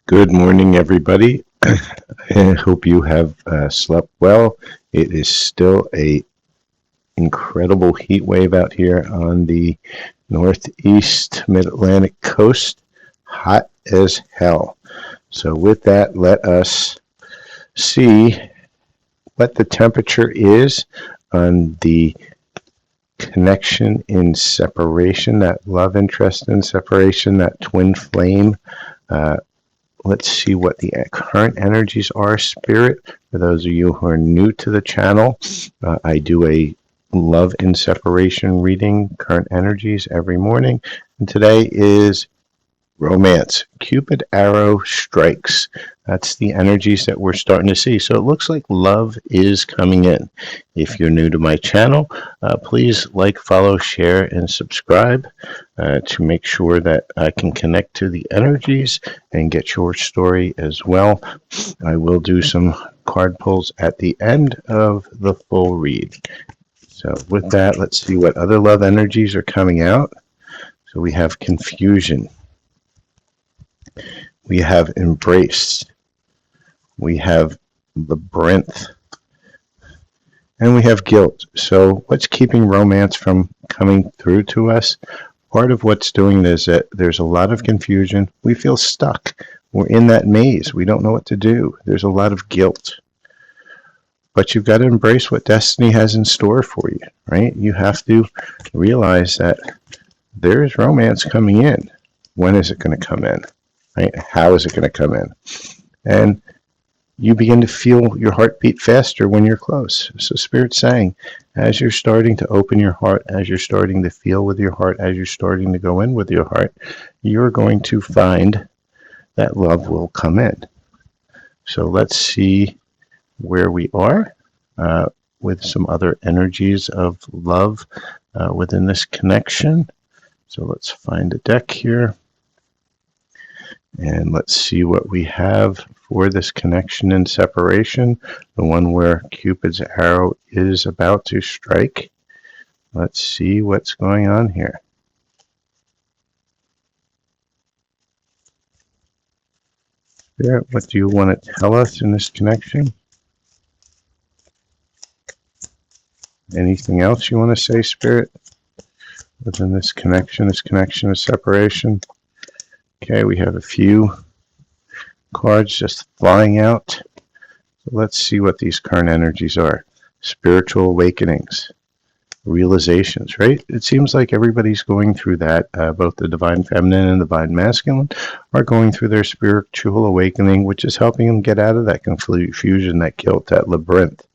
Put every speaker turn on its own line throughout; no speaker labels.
Good morning, everybody. I hope you have slept well. It is still a incredible heat wave out here on the northeast mid-Atlantic coast. Hot as hell. So with that, let us see what the temperature is on the connection in separation, that love interest in separation, that twin flame. Uh, Let's see what the current energies are, Spirit. For those of you who are new to the channel, I do a love in separation reading, current energies every morning. And today is romance. Cupid arrow strikes. That's the energies that we're starting to see. So it looks like love is coming in. If you're new to my channel, please like, follow, share, and subscribe to make sure that I can connect to the energies and get your story as well. I will do some card pulls at the end of the full read. So with that, let's see what other love energies are coming out. So we have confusion. We have embrace. We have labyrinth. And we have guilt. So what's keeping romance from coming through to us? Part of what's doing this is that there's a lot of confusion. We feel stuck. We're in that maze. We don't know what to do. There's a lot of guilt. But you've got to embrace what destiny has in store for you, right? You have to realize that there is romance coming in. When is it going to come in? Right? How is it going to come in? And you begin to feel your heart beat faster when you're close. So Spirit's saying, as you're starting to open your heart, as you're starting to feel with your heart, as you're starting to go in with your heart, you're going to find that love will come in. So let's see where we are with some other energies of love within this connection. So let's find a deck here. And let's see what we have for this connection and separation, the one where Cupid's arrow is about to strike. Let's see what's going on here. Spirit, what do you want to tell us in this connection? Anything else you want to say, Spirit, within this connection of separation? Okay, we have a few cards just flying out. So let's see what these current energies are. Spiritual awakenings, realizations, right? It seems like everybody's going through that. Both the divine feminine and the divine masculine are going through their spiritual awakening, which is helping them get out of that confusion, that guilt, that labyrinth.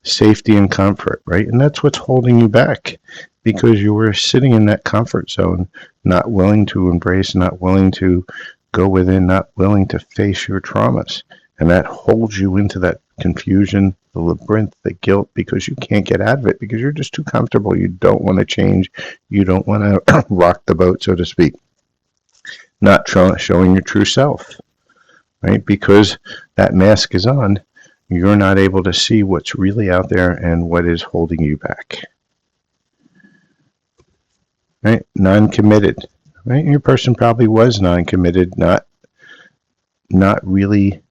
Safety and comfort, right? And that's what's holding you back, because you were sitting in that comfort zone, not willing to embrace, not willing to go within, not willing to face your traumas. And that holds you into that confusion, the labyrinth, the guilt, because you can't get out of it, because you're just too comfortable. You don't want to change. You don't want to rock the boat, so to speak. Not showing your true self, right? Because that mask is on. You're not able to see what's really out there and what is holding you back. Right? Non-committed. Right? Your person probably was non-committed, not really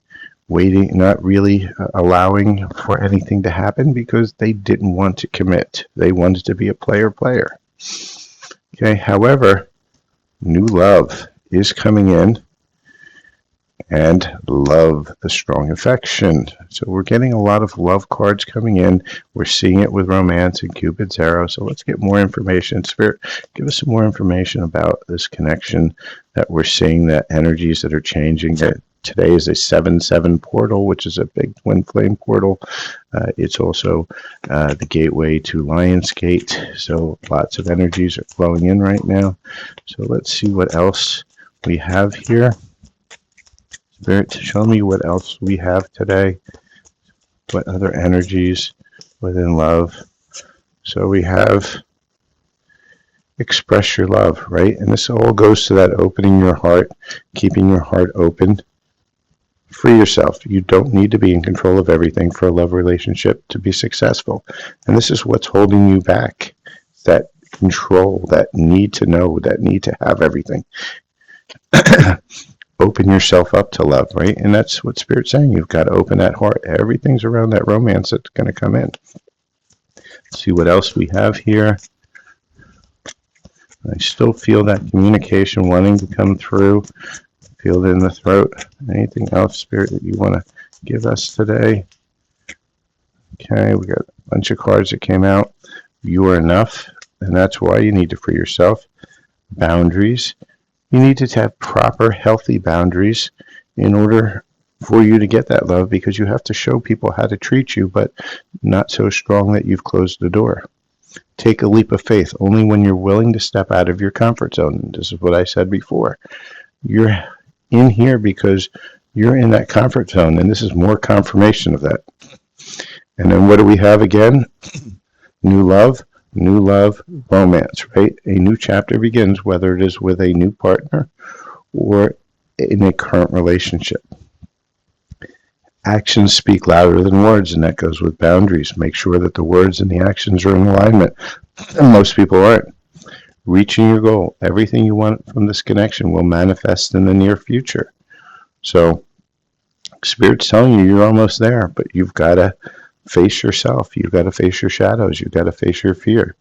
waiting, not really allowing for anything to happen, because they didn't want to commit. They wanted to be a player. Okay. However, new love is coming in. And love, the strong affection. So we're getting a lot of love cards coming in. We're seeing it with romance and Cupid's arrow. So let's get more information. Spirit, give us some more information about this connection that we're seeing, that energies that are changing. That today is a 7/7 portal, which is a big twin flame portal. It's also the gateway to Lionsgate. So lots of energies are flowing in right now. So let's see what else we have here. Spirit, show me what else we have today. What other energies within love? So we have express your love, right? And this all goes to that opening your heart, keeping your heart open. Free yourself. You don't need to be in control of everything for a love relationship to be successful. And this is what's holding you back. That control, that need to know, that need to have everything. open yourself up to love, right? And that's what Spirit's saying. You've got to open that heart. Everything's around that romance that's going to come in. Let's see what else we have here. I still feel that communication wanting to come through. Feel it in the throat. Anything else, Spirit, that you want to give us today? Okay, we got a bunch of cards that came out. You are enough, and that's why you need to free yourself. Boundaries. You need to have proper, healthy boundaries in order for you to get that love, because you have to show people how to treat you, but not so strong that you've closed the door. Take a leap of faith only when you're willing to step out of your comfort zone. This is what I said before. You're in here because you're in that comfort zone, and this is more confirmation of that. And then what do we have again? New love, romance, right? A new chapter begins, whether it is with a new partner or in a current relationship. Actions speak louder than words, and that goes with boundaries. Make sure that the words and the actions are in alignment. And most people aren't. Reaching your goal, everything you want from this connection will manifest in the near future. So, Spirit's telling you you're almost there, but you've got to face yourself. You've got to face your shadows. You've got to face your fear.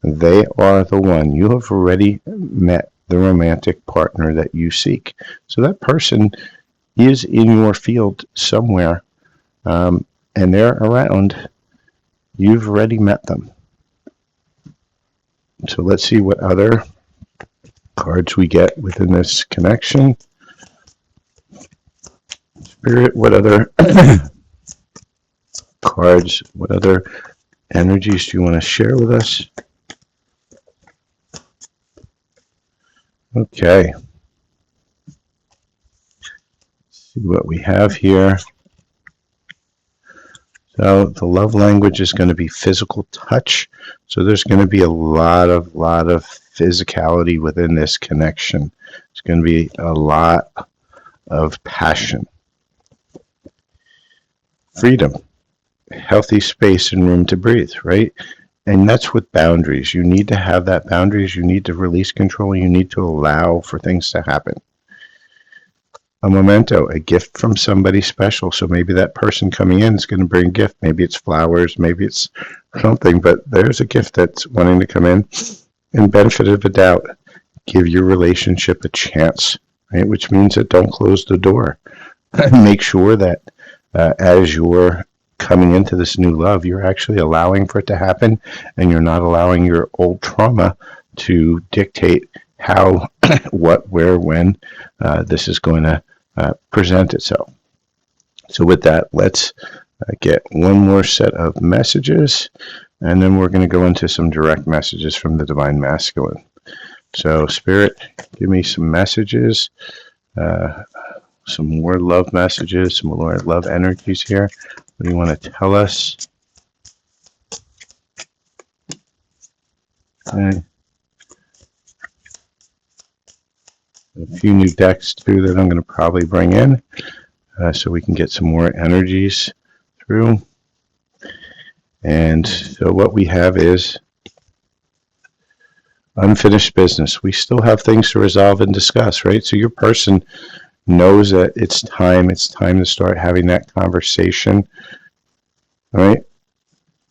They are the one. You have already met the romantic partner that you seek. So that person is in your field somewhere, and they're around. You've already met them. So let's see what other cards we get within this connection. Spirit, what other cards, what other energies do you want to share with us? Okay. Let's see what we have here. So the love language is going to be physical touch. So there's going to be a lot of physicality within this connection. It's going to be a lot of passion. Freedom, healthy space and room to breathe, right? And that's with boundaries. You need to have that boundaries. You need to release control. You need to allow for things to happen. A memento, a gift from somebody special. So maybe that person coming in is going to bring a gift. Maybe it's flowers, maybe it's something, but there's a gift that's wanting to come in. And benefit of the doubt, give your relationship a chance, right? Which means that don't close the door. Make sure that as you're coming into this new love, you're actually allowing for it to happen, and you're not allowing your old trauma to dictate how, what, where, when this is going to present itself. So with that, let's get one more set of messages, and then we're going to go into some direct messages from the Divine Masculine. So Spirit, give me some messages, some more love messages, some more love energies here. What do you want to tell us? Okay. A few new decks too that I'm going to probably bring in so we can get some more energies through. And so what we have is unfinished business. We still have things to resolve and discuss, right? So your person knows that it's time to start having that conversation, all right?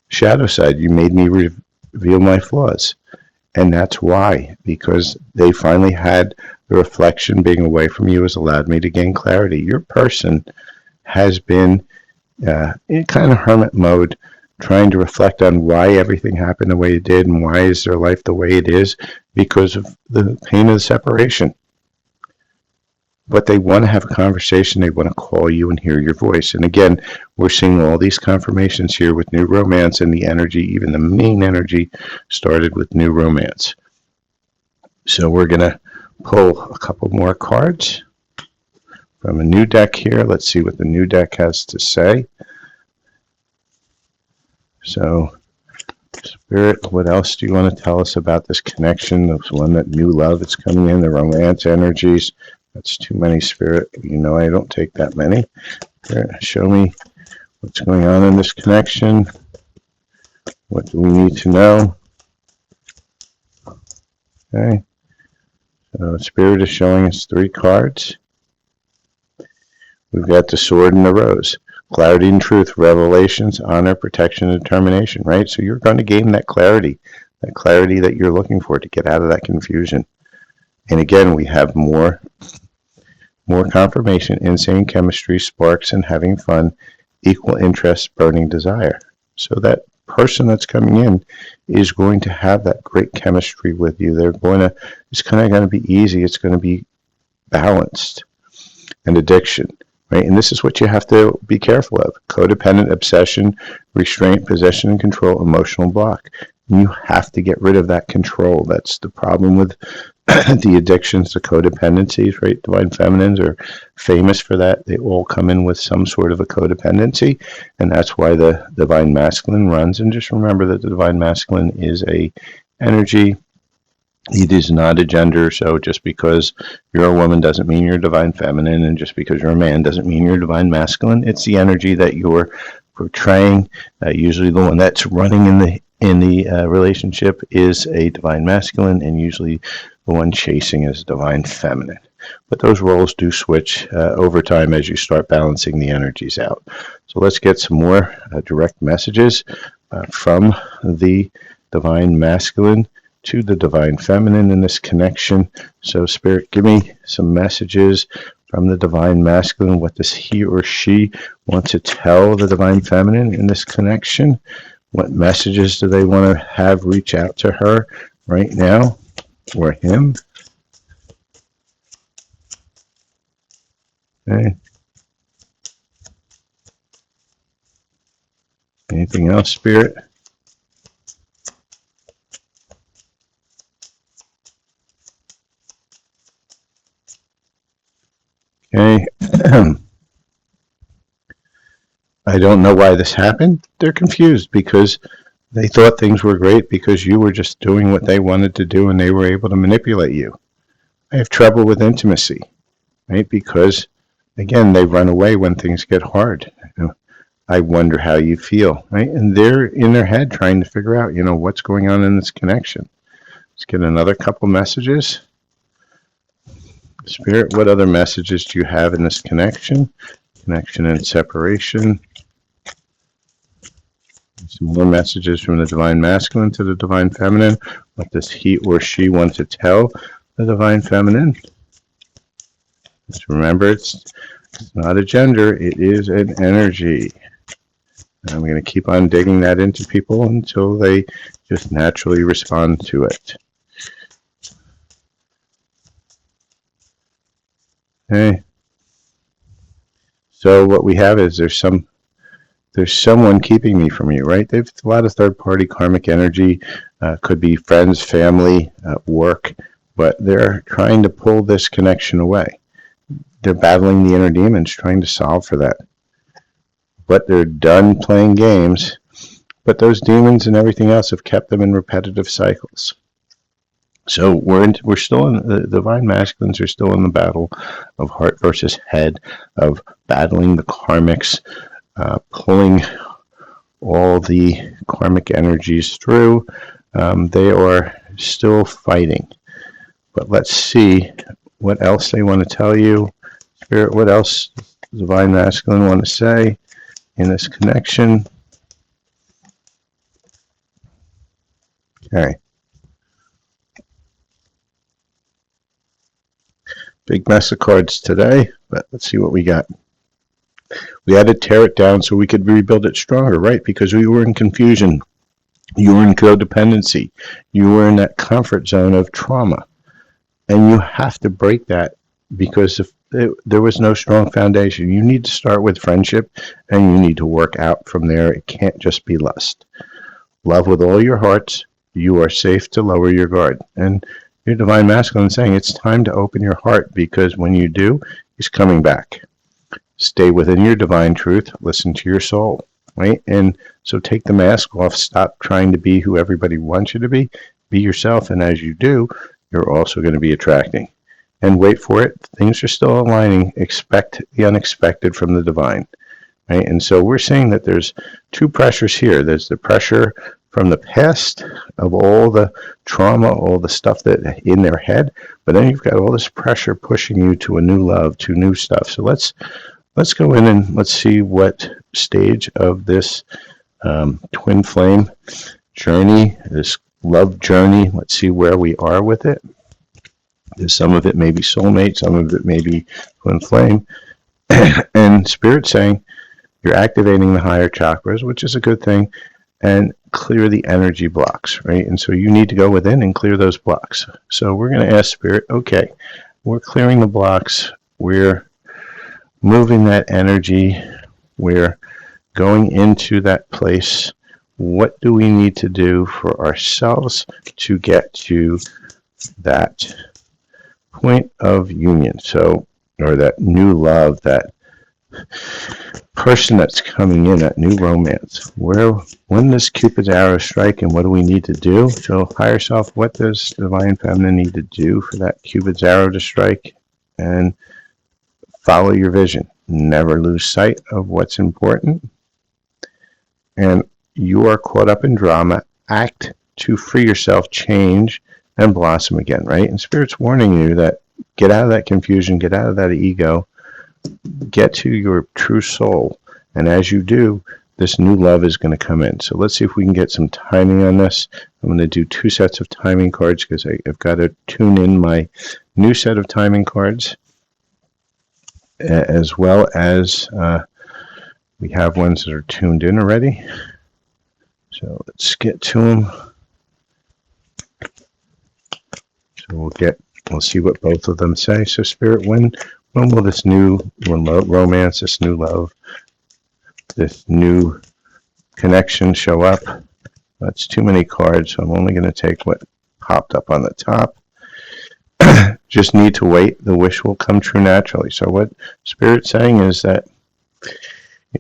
Shadow side, you made me reveal my flaws. And that's why, because they finally had the reflection. Being away from you has allowed me to gain clarity. Your person has been in kind of hermit mode, trying to reflect on why everything happened the way it did and why is their life the way it is, because of the pain of the separation. But they want to have a conversation. They want to call you and hear your voice. And again, we're seeing all these confirmations here with new romance, and the energy, even the main energy, started with new romance. So we're going to pull a couple more cards from a new deck here. Let's see what the new deck has to say. So, Spirit, what else do you want to tell us about this connection? This one, that new love that's coming in, the romance energies. That's too many, Spirit. You know I don't take that many. Here, show me what's going on in this connection. What do we need to know? Okay. So Spirit is showing us 3 cards. We've got the sword and the rose. Clarity and truth, revelations, honor, protection, and determination, right? So you're going to gain that clarity that you're looking for to get out of that confusion. And again, we have more confirmation, insane chemistry, sparks, and having fun, equal interest, burning desire. So that person that's coming in is going to have that great chemistry with you. It's kind of going to be easy. It's going to be balanced. And addiction, right? And this is what you have to be careful of. Codependent, obsession, restraint, possession, and control, emotional block. And you have to get rid of that control. That's the problem with the addictions, the codependencies, right? Divine feminines are famous for that. They all come in with some sort of a codependency, and that's why the divine masculine runs. And just remember that the divine masculine is a energy. It is not a gender, so just because you're a woman doesn't mean you're divine feminine, and just because you're a man doesn't mean you're divine masculine. It's the energy that you're portraying. Usually, the one that's running in the relationship is a divine masculine, and usually the one chasing is divine feminine. But those roles do switch over time as you start balancing the energies out. So let's get some more direct messages from the divine masculine to the divine feminine in this connection. So Spirit, give me some messages from the divine masculine. What does he or she want to tell the divine feminine in this connection? What messages do they want to have reach out to her right now, or him? Okay. Anything else, Spirit? Okay. I don't know why this happened. They're confused because they thought things were great because you were just doing what they wanted to do and they were able to manipulate you. I have trouble with intimacy, right? Because, again, they run away when things get hard. I wonder how you feel, right? And they're in their head trying to figure out, what's going on in this connection. Let's get another couple messages. Spirit, what other messages do you have in this connection? Connection and separation. Some more messages from the divine masculine to the divine feminine. What does he or she want to tell the divine feminine? Just remember, it's not a gender, it is an energy. And I'm going to keep on digging that into people until they just naturally respond to it. Okay. So what we have is there's someone keeping me from you, right? There's a lot of third-party karmic energy. Could be friends, family, work, but they're trying to pull this connection away. They're battling the inner demons, trying to solve for that. But they're done playing games. But those demons and everything else have kept them in repetitive cycles. So we're still in the divine masculines are still in the battle of heart versus head, of battling the karmics, pulling all the karmic energies through. They are still fighting. But let's see what else they want to tell you. Spirit, what else does the divine masculine want to say in this connection? Okay. Big mess of cards today, but let's see what we got. We had to tear it down so we could rebuild it stronger, right? Because we were in confusion. You were in codependency. You were in that comfort zone of trauma. And you have to break that because if there was no strong foundation. You need to start with friendship and you need to work out from there. It can't just be lust. Love with all your hearts. You are safe to lower your guard. And your divine masculine is saying it's time to open your heart because when you do, he's coming back. Stay within your divine truth. Listen to your soul, right? And so take the mask off. Stop trying to be who everybody wants you to be. Be yourself. And as you do, you're also going to be attracting. And wait for it. Things are still aligning. Expect the unexpected from the divine, right? And so we're seeing that there's two pressures here. There's the pressure from the past of all the trauma, all the stuff that in their head, but then you've got all this pressure pushing you to a new love, to new stuff. So let's let's go in and let's see what stage of this twin flame journey, this love journey, let's see where we are with it. Some of it may be soulmate, some of it may be twin flame. And Spirit saying you're activating the higher chakras, which is a good thing, and clear the energy blocks, right? And so you need to go within and clear those blocks. So we're going to ask Spirit, okay, we're clearing the blocks, we're moving that energy, we're going into that place. What do we need to do for ourselves to get to that point of union? So, or that new love, that person that's coming in, that new romance. When does Cupid's arrow strike, and what do we need to do? So, higher self, what does Divine Feminine need to do for that Cupid's arrow to strike? And follow your vision. Never lose sight of what's important. And you are caught up in drama. Act to free yourself, change, and blossom again, right? And Spirit's warning you that get out of that confusion, get out of that ego, get to your true soul. And as you do, this new love is going to come in. So let's see if we can get some timing on this. I'm going to do 2 sets of timing cards because I've got to tune in my new set of timing cards, as well as we have ones that are tuned in already. So let's get to them. So we'll see what both of them say. So Spirit, when will this new romance, this new love, this new connection show up? That's too many cards, so I'm only going to take what popped up on the top. Just need to wait. The wish will come true naturally. So what Spirit's saying is that,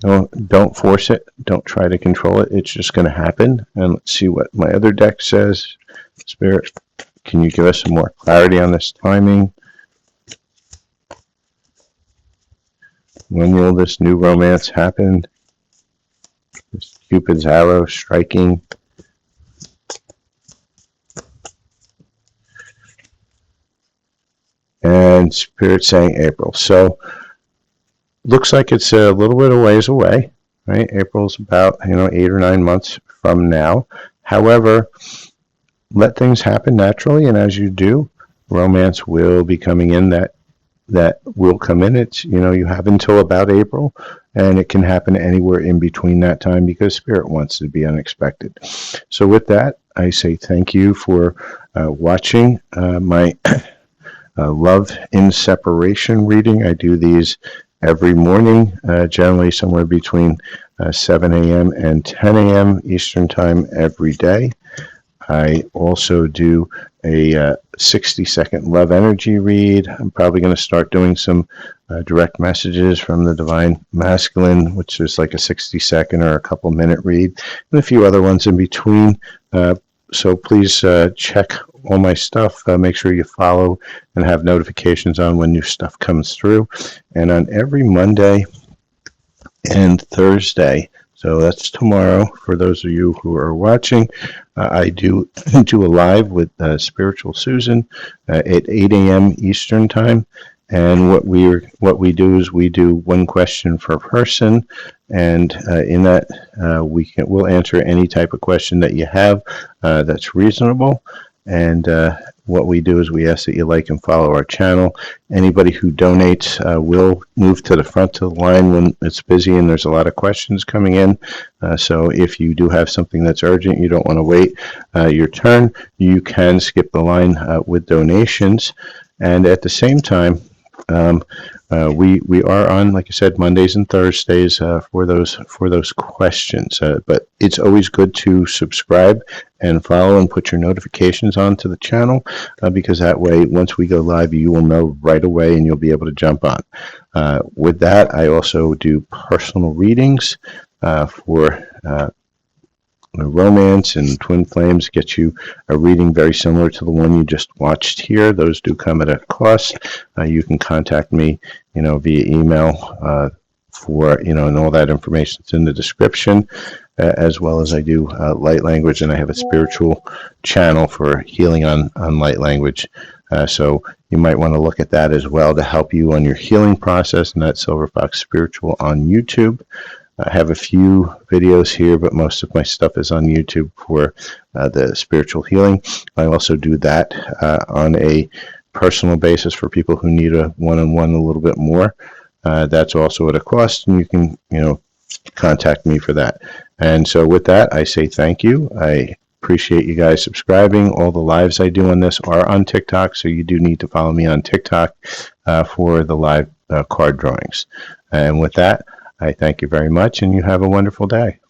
don't force it. Don't try to control it. It's just going to happen. And let's see what my other deck says. Spirit, can you give us some more clarity on this timing? When will this new romance happen? This Cupid's arrow striking. And Spirit saying April. So looks like it's a little bit of ways away, right? April's about 8 or 9 months from now. However, let things happen naturally, and as you do, romance will be coming in. That will come in. It's you have until about April, and it can happen anywhere in between that time because Spirit wants to be unexpected. So with that, I say thank you for watching my Love in Separation reading. I do these every morning, generally somewhere between 7 a.m. and 10 a.m. Eastern Time every day. I also do a 60-second love energy read. I'm probably going to start doing some direct messages from the Divine Masculine, which is like a 60-second or a couple-minute read, and a few other ones in between. So please check all my stuff. Make sure you follow and have notifications on when new stuff comes through. And on every Monday and Thursday, so that's tomorrow, for those of you who are watching, I do a live with Spiritual Susan at 8 a.m. Eastern Time. And what we do is we do one question per person, and in that we'll answer any type of question that you have that's reasonable. And what we do is we ask that you like and follow our channel. Anybody who donates will move to the front of the line when it's busy and there's a lot of questions coming in. So if you do have something that's urgent, you don't want to wait your turn, you can skip the line with donations. And at the same time, we are on, like I said, Mondays and Thursdays for those questions. But it's always good to subscribe and follow and put your notifications on to the channel because that way, once we go live, you will know right away and you'll be able to jump on. With that, I also do personal readings for romance and twin flames. Get you a reading very similar to the one you just watched here. Those do come at a cost. You can contact me via email for and all that information is in the description, as well as I do light language, and I have a spiritual channel for healing on light language So you might want to look at that as well to help you on your healing process, and that's Silver Fox Spiritual on YouTube. I have a few videos here, but most of my stuff is on YouTube for the spiritual healing. I also do that on a personal basis for people who need a one-on-one a little bit more. That's also at a cost, and you can, contact me for that. And so with that, I say thank you. I appreciate you guys subscribing. All the lives I do on this are on TikTok, so you do need to follow me on TikTok for the live card drawings. And with that, I thank you very much, and you have a wonderful day.